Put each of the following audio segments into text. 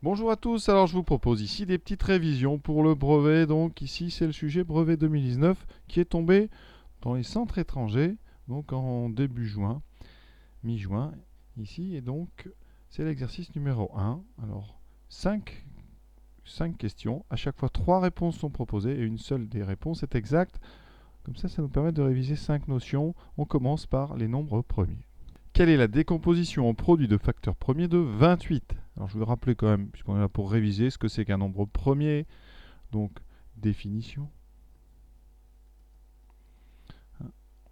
Bonjour à tous, alors je vous propose ici des petites révisions pour le brevet. Donc ici c'est le sujet brevet 2019 qui est tombé dans les centres étrangers, donc en début juin, mi-juin ici. Et donc c'est l'exercice numéro 1. Alors 5 questions, à chaque fois 3 réponses sont proposées et une seule des réponses est exacte. Comme ça nous permet de réviser 5 notions. On commence par les nombres premiers. Quelle est la décomposition en produits de facteurs premiers de 28? Alors je vais rappeler quand même, puisqu'on est là pour réviser, ce que c'est qu'un nombre premier. Donc, définition.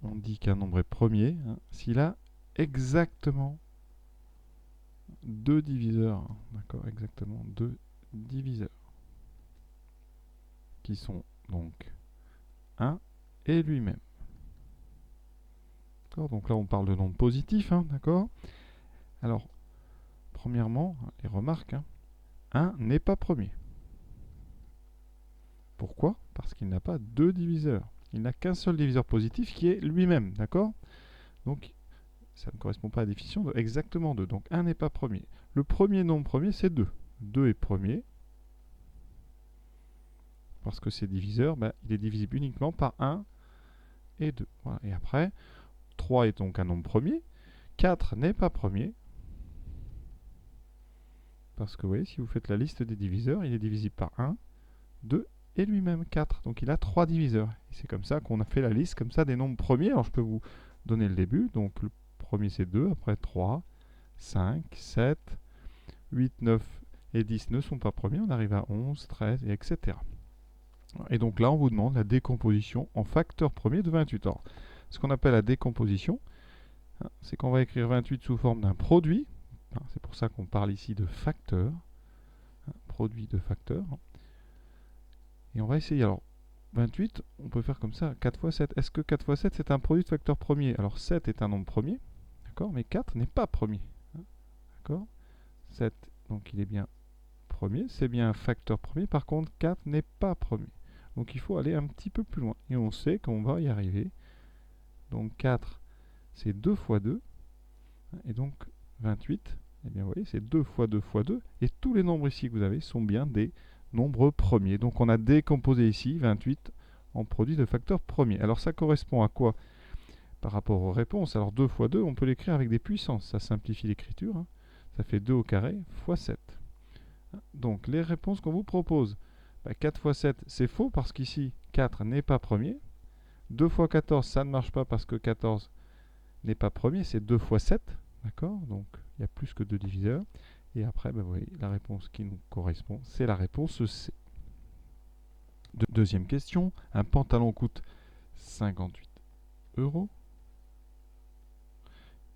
On dit qu'un nombre est premier s'il a exactement deux diviseurs. D'accord, exactement deux diviseurs. Qui sont donc 1 et lui-même. Donc là, on parle de nombres positifs. D'accord. Alors, premièrement, les remarques. 1 n'est pas premier. Pourquoi? Parce qu'il n'a pas deux diviseurs. Il n'a qu'un seul diviseur positif qui est lui-même, d'accord? Donc, ça ne correspond pas à la définition de exactement 2. Donc, 1 n'est pas premier. Le premier nombre premier, c'est 2. 2 est premier. Parce que c'est diviseur, il est divisible uniquement par 1 et 2. Voilà. Et après, 3 est donc un nombre premier. 4 n'est pas premier. Parce que, vous voyez, si vous faites la liste des diviseurs, il est divisible par 1, 2 et lui-même 4. Donc il a 3 diviseurs. Et c'est comme ça qu'on a fait la liste comme ça des nombres premiers. Alors je peux vous donner le début. Donc le premier c'est 2, après 3, 5, 7, 8, 9 et 10 ne sont pas premiers. On arrive à 11, 13 et etc. Et donc là on vous demande la décomposition en facteurs premiers de 28. Alors, ce qu'on appelle la décomposition, c'est qu'on va écrire 28 sous forme d'un produit. C'est pour ça qu'on parle ici de facteur. Produit de facteur. Et on va essayer. Alors, 28, on peut faire comme ça, 4 fois 7. Est-ce que 4 fois 7, c'est un produit de facteur premier? Alors, 7 est un nombre premier, d'accord, mais 4 n'est pas premier. D'accord. 7, donc il est bien premier, c'est bien un facteur premier. Par contre, 4 n'est pas premier. Donc, il faut aller un petit peu plus loin. Et on sait qu'on va y arriver. Donc, 4, c'est 2 fois 2. Et donc, 28, eh bien, vous voyez, c'est 2 fois 2 fois 2. Et tous les nombres ici que vous avez sont bien des nombres premiers. Donc on a décomposé ici 28 en produit de facteurs premiers. Alors ça correspond à quoi par rapport aux réponses? Alors 2 fois 2, on peut l'écrire avec des puissances. Ça simplifie l'écriture. Ça fait 2 au carré fois 7. Donc les réponses qu'on vous propose. 4 fois 7, c'est faux parce qu'ici 4 n'est pas premier. 2 fois 14, ça ne marche pas parce que 14 n'est pas premier. C'est 2 fois 7. D'accord. Donc il y a plus que 2 diviseurs. Et après, vous voyez, la réponse qui nous correspond, c'est la réponse C. Deuxième question, un pantalon coûte 58 euros.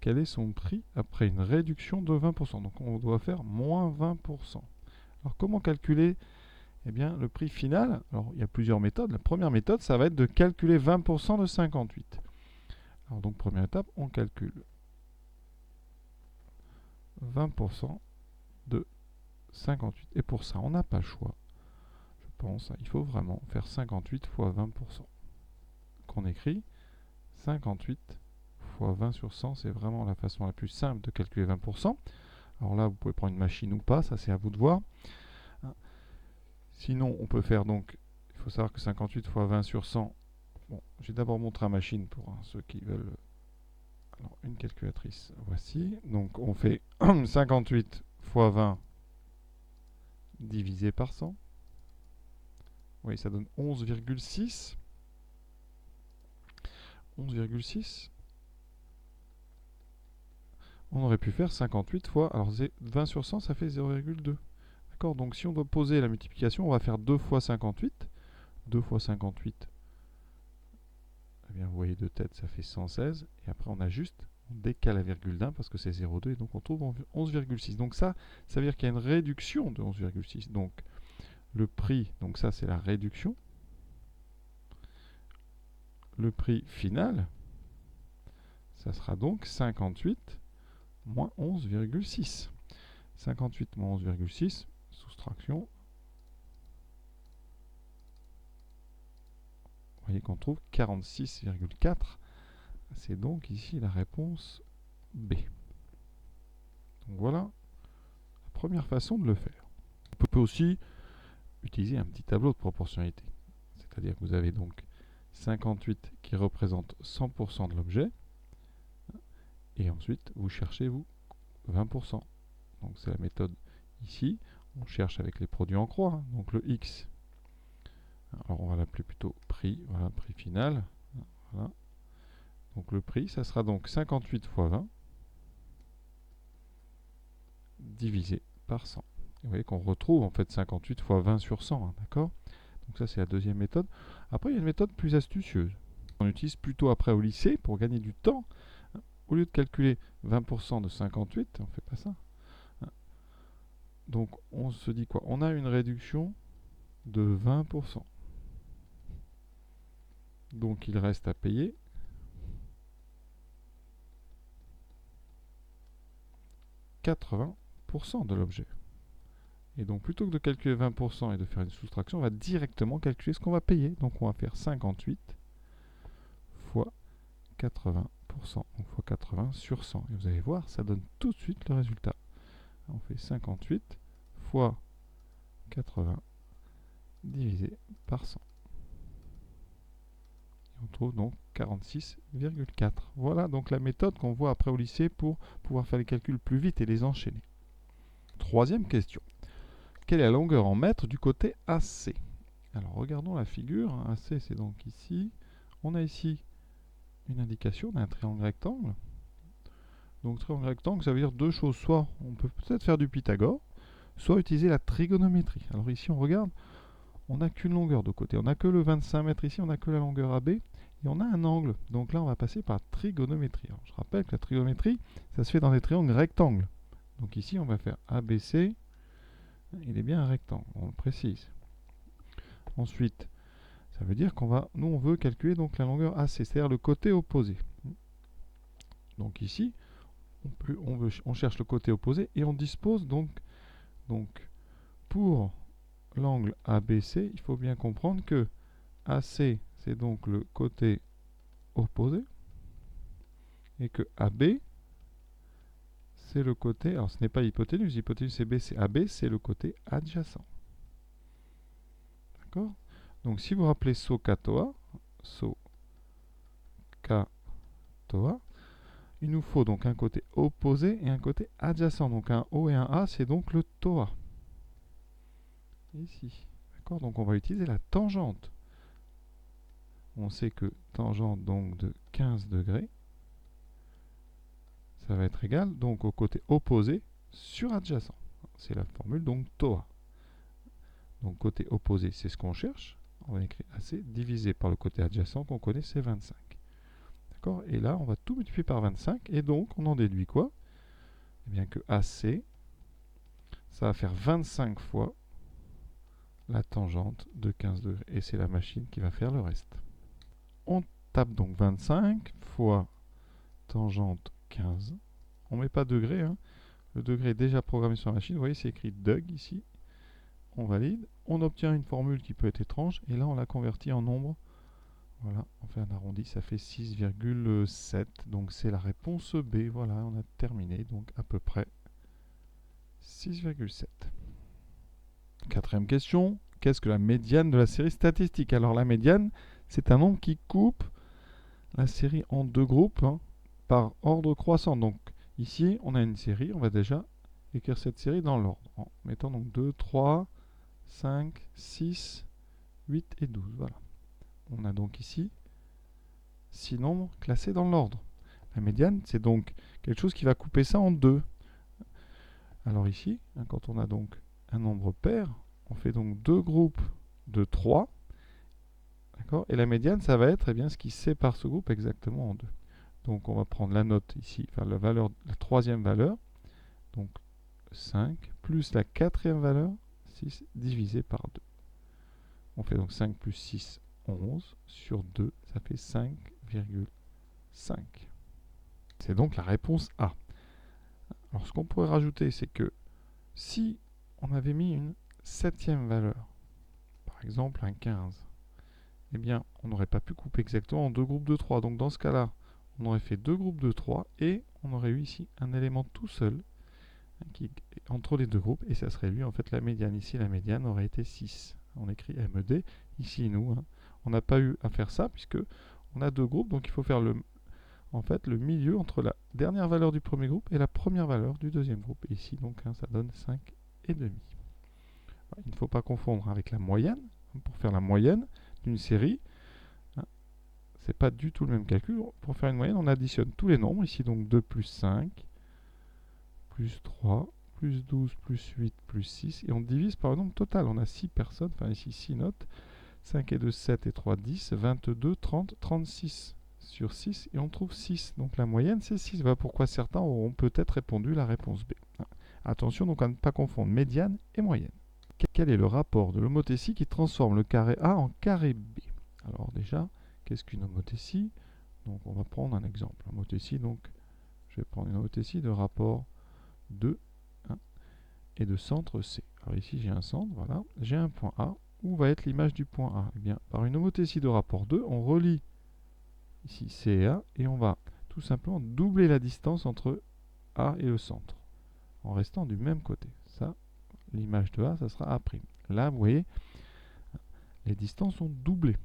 Quel est son prix après une réduction de 20%? Donc on doit faire moins 20%. Alors comment calculer le prix final? Alors il y a plusieurs méthodes. La première méthode, ça va être de calculer 20% de 58. Alors donc première étape, on calcule 20% de 58. Et pour ça, on n'a pas le choix. Je pense, il faut vraiment faire 58 fois 20%. Qu'on écrit 58 fois 20 sur 100, c'est vraiment la façon la plus simple de calculer 20%. Alors là, vous pouvez prendre une machine ou pas, ça c'est à vous de voir. Sinon, on peut faire donc, il faut savoir que 58 fois 20 sur 100, bon, j'ai d'abord montré la machine pour ceux qui veulent. Alors, une calculatrice, voici. Donc, on fait 58 fois 20 divisé par 100. Oui, ça donne 11,6. 11,6. On aurait pu faire 58 fois, alors 20 sur 100, ça fait 0,2. D'accord, donc si on doit poser la multiplication, on va faire 2 fois 58. 2 fois 58, eh bien, vous voyez de tête, ça fait 116. Et après, on ajuste, on décale la virgule d'un parce que c'est 0,2. Et donc, on trouve 11,6. Donc ça veut dire qu'il y a une réduction de 11,6. Donc, le prix, donc ça, c'est la réduction. Le prix final, ça sera donc 58 moins 11,6. 58 moins 11,6, soustraction. Vous voyez qu'on trouve 46,4. C'est donc ici la réponse B. Donc voilà la première façon de le faire. On peut aussi utiliser un petit tableau de proportionnalité. C'est-à-dire que vous avez donc 58 qui représente 100% de l'objet. Et ensuite, vous cherchez, vous, 20%. Donc c'est la méthode ici. On cherche avec les produits en croix. Donc le X, alors on va l'appeler plutôt prix. Voilà, prix final. Voilà. Donc le prix, ça sera donc 58 fois 20 divisé par 100. Et vous voyez qu'on retrouve en fait 58 fois 20 sur 100. Hein, d'accord? Donc ça, c'est la deuxième méthode. Après, il y a une méthode plus astucieuse. On utilise plutôt après au lycée pour gagner du temps. Au lieu de calculer 20% de 58, on ne fait pas ça. Donc on se dit quoi? On a une réduction de 20%. Donc il reste à payer 80% de l'objet. Et donc plutôt que de calculer 20% et de faire une soustraction, on va directement calculer ce qu'on va payer. Donc on va faire 58 fois 80%, donc fois 80 sur 100. Et vous allez voir, ça donne tout de suite le résultat. On fait 58 fois 80 divisé par 100. Et on trouve donc 46,4. Voilà donc la méthode qu'on voit après au lycée pour pouvoir faire les calculs plus vite et les enchaîner. Troisième question. Quelle est la longueur en mètres du côté AC? Alors regardons la figure. AC, c'est donc ici. On a ici une indication d'un triangle rectangle. Donc triangle rectangle, ça veut dire deux choses. Soit on peut peut-être faire du Pythagore, soit utiliser la trigonométrie. Alors ici, on regarde, on n'a qu'une longueur de côté. On n'a que le 25 mètres ici, on n'a que la longueur AB. Et on a un angle. Donc là, on va passer par trigonométrie. Alors, je rappelle que la trigonométrie, ça se fait dans des triangles rectangles. Donc ici, on va faire ABC. Il est bien un rectangle, on le précise. Ensuite, ça veut dire nous on veut calculer donc la longueur AC, c'est-à-dire le côté opposé. Donc ici, on cherche le côté opposé et on dispose donc pour l'angle ABC, il faut bien comprendre que AC, c'est donc le côté opposé et que AB, c'est le côté, alors ce n'est pas hypoténuse, hypoténuse c'est B, c'est AB, c'est le côté adjacent. D'accord? Donc si vous rappelez SOHCAHTOA, il nous faut donc un côté opposé et un côté adjacent. Donc un O et un A, c'est donc le TOA. Ici. D'accord? Donc on va utiliser la tangente. On sait que tangente donc de 15 degrés, ça va être égal donc au côté opposé sur adjacent. C'est la formule donc TOA. Donc côté opposé, c'est ce qu'on cherche. On va écrire AC divisé par le côté adjacent qu'on connaît, c'est 25. D'accord? Et là, on va tout multiplier par 25. Et donc, on en déduit quoi? Eh bien que AC, ça va faire 25 fois la tangente de 15 degrés. Et c'est la machine qui va faire le reste. On tape donc 25 fois tangente 15. On ne met pas degré. Hein. Le degré est déjà programmé sur la machine. Vous voyez, c'est écrit Doug ici. On valide. On obtient une formule qui peut être étrange. Et là, on la convertit en nombre. Voilà, on fait un arrondi, ça fait 6,7. Donc c'est la réponse B. Voilà, on a terminé. Donc à peu près 6,7. Quatrième question. Qu'est-ce que la médiane de la série statistique? Alors la médiane, c'est un nombre qui coupe la série en deux groupes par ordre croissant. Donc ici, on a une série. On va déjà écrire cette série dans l'ordre. En mettant donc 2, 3, 5, 6, 8 et 12. Voilà. On a donc ici 6 nombres classés dans l'ordre. La médiane, c'est donc quelque chose qui va couper ça en deux. Alors ici, quand on a donc un nombre pair, on fait donc deux groupes de 3. D'accord? Et la médiane, ça va être ce qui sépare ce groupe exactement en deux. Donc on va prendre la note ici, enfin la troisième valeur, donc 5, plus la quatrième valeur, 6, divisé par 2. On fait donc 5 plus 6, 11, sur 2, ça fait 5,5. C'est donc la réponse A. Alors ce qu'on pourrait rajouter, c'est que si on avait mis une septième valeur, par exemple un 15, eh bien on n'aurait pas pu couper exactement en deux groupes de 3. Donc dans ce cas-là, on aurait fait deux groupes de 3 et on aurait eu ici un élément tout seul qui est entre les deux groupes, et ça serait lui en fait la médiane. Ici la médiane aurait été 6. On écrit MED. Ici nous, on n'a pas eu à faire ça puisque on a deux groupes, donc il faut faire en fait le milieu entre la dernière valeur du premier groupe et la première valeur du deuxième groupe. Et ici donc ça donne 5,5. Il ne faut pas confondre avec la moyenne. Pour faire la moyenne d'une série, c'est pas du tout le même calcul. Pour faire une moyenne, on additionne tous les nombres. Ici donc 2 plus 5, plus 3, plus 12, plus 8, plus 6. Et on divise par le nombre total. On a 6 personnes, enfin ici 6 notes. 5 et 2, 7 et 3, 10, 22, 30, 36 sur 6. Et on trouve 6. Donc la moyenne, c'est 6. Voilà pourquoi certains auront peut-être répondu la réponse B. Attention donc à ne pas confondre médiane et moyenne. Quel est le rapport de l'homothétie qui transforme le carré A en carré B? Alors déjà, qu'est-ce qu'une homothétie? Donc on va prendre un exemple. Homothétie, donc je vais prendre une homothétie de rapport 2 et de centre C. Alors ici j'ai un centre, voilà. J'ai un point A. Où va être l'image du point A? Eh bien, par une homothétie de rapport 2, on relie ici C et A et on va tout simplement doubler la distance entre A et le centre en restant du même côté. Ça, l'image de A, ça sera A'. Là, vous voyez, les distances sont doublées.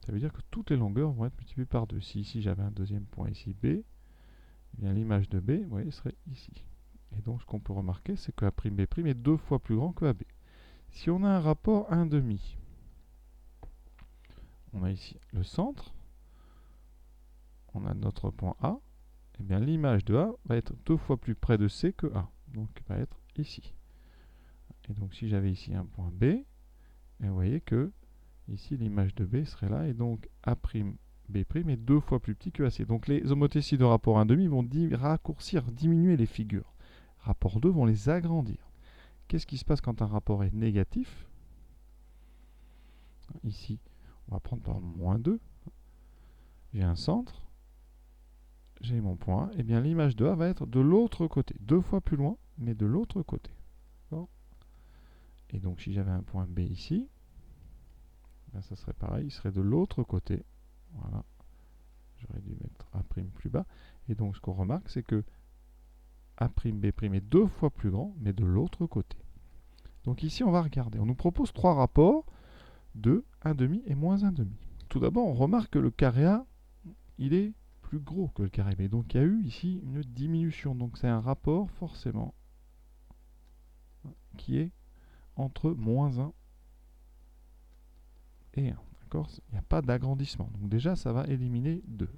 Ça veut dire que toutes les longueurs vont être multipliées par 2. Si ici j'avais un deuxième point ici B, eh bien l'image de B, vous voyez, serait ici. Et donc ce qu'on peut remarquer, c'est que A'B' est 2 fois plus grand que AB. Si on a un rapport 1,5, on a ici le centre, on a notre point A, et bien l'image de A va être 2 fois plus près de C que A. Donc va être ici. Et donc si j'avais ici un point B, et vous voyez que ici l'image de B serait là, et donc A'B' est 2 fois plus petit que AC. Donc les homothéties de rapport 1,5 vont raccourcir, diminuer les figures. Rapport 2 vont les agrandir. Qu'est-ce qui se passe quand un rapport est négatif? Ici, on va prendre par exemple moins 2. J'ai un centre, j'ai mon point A, et bien l'image de A va être de l'autre côté, 2 fois plus loin, mais de l'autre côté. Et donc si j'avais un point B ici, ben ça serait pareil, il serait de l'autre côté. Voilà. J'aurais dû mettre A' plus bas. Et donc ce qu'on remarque, c'est que A'B' est 2 fois plus grand, mais de l'autre côté. Donc ici, on va regarder. On nous propose 3 rapports de 1,5 et moins 1,5. Tout d'abord, on remarque que le carré A, il est plus gros que le carré B. Donc il y a eu ici une diminution. Donc c'est un rapport forcément qui est entre moins 1 et 1. D'accord? Il n'y a pas d'agrandissement. Donc déjà, ça va éliminer 2.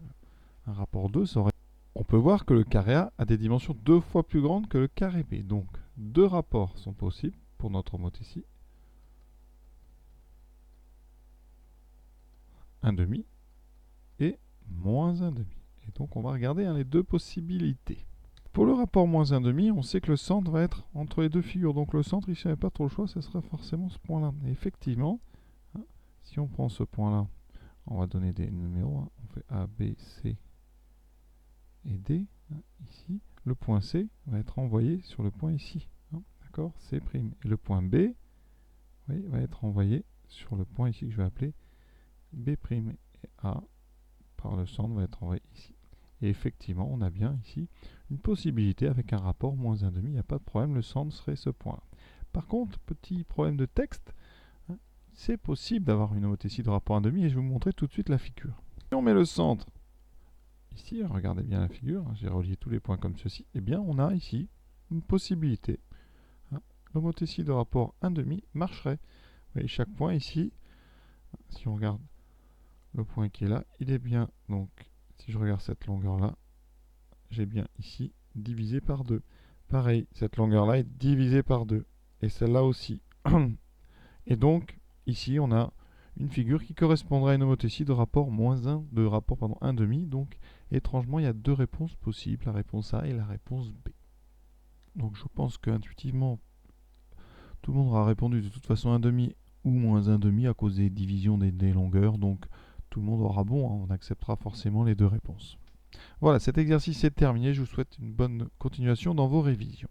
Un rapport 2, ça aurait... On peut voir que le carré A a des dimensions 2 fois plus grandes que le carré B. Donc 2 rapports sont possibles pour notre homothétie. 1,5 et moins 1,5. Et donc on va regarder les deux possibilités. Pour le rapport moins 1,5, on sait que le centre va être entre les deux figures. Donc le centre, ici, il n'y avait pas trop le choix, ce sera forcément ce point-là. Et effectivement, si on prend ce point-là, on va donner des numéros. On fait A, B, C et D. Ici, le point C va être envoyé sur le point ici. D'accord? C'. Et le point B, oui, va être envoyé sur le point ici que je vais appeler B'. Et A, par le centre, va être envoyé ici. Et effectivement, on a bien ici une possibilité avec un rapport moins 1,5. Il n'y a pas de problème, le centre serait ce point-là. Par contre, petit problème de texte, c'est possible d'avoir une homothétie de rapport 1,5 et je vais vous montrer tout de suite la figure. Si on met le centre ici, regardez bien la figure, j'ai relié tous les points comme ceci, et bien on a ici une possibilité. L'homothétie de rapport 1,5 marcherait. Vous voyez, chaque point ici, si on regarde le point qui est là, il est bien, donc si je regarde cette longueur-là, j'ai bien ici divisé par 2. Pareil, cette longueur-là est divisée par 2. Et celle-là aussi. Et donc, ici, on a une figure qui correspondrait à une homothétie de rapport moins 1, de rapport 1,5. Donc, étrangement, il y a deux réponses possibles, la réponse A et la réponse B. Donc, je pense qu'intuitivement, tout le monde aura répondu de toute façon 1,5 ou moins 1,5 à cause des divisions des longueurs. Donc, tout le monde aura bon, on acceptera forcément les deux réponses. Voilà, cet exercice est terminé. Je vous souhaite une bonne continuation dans vos révisions.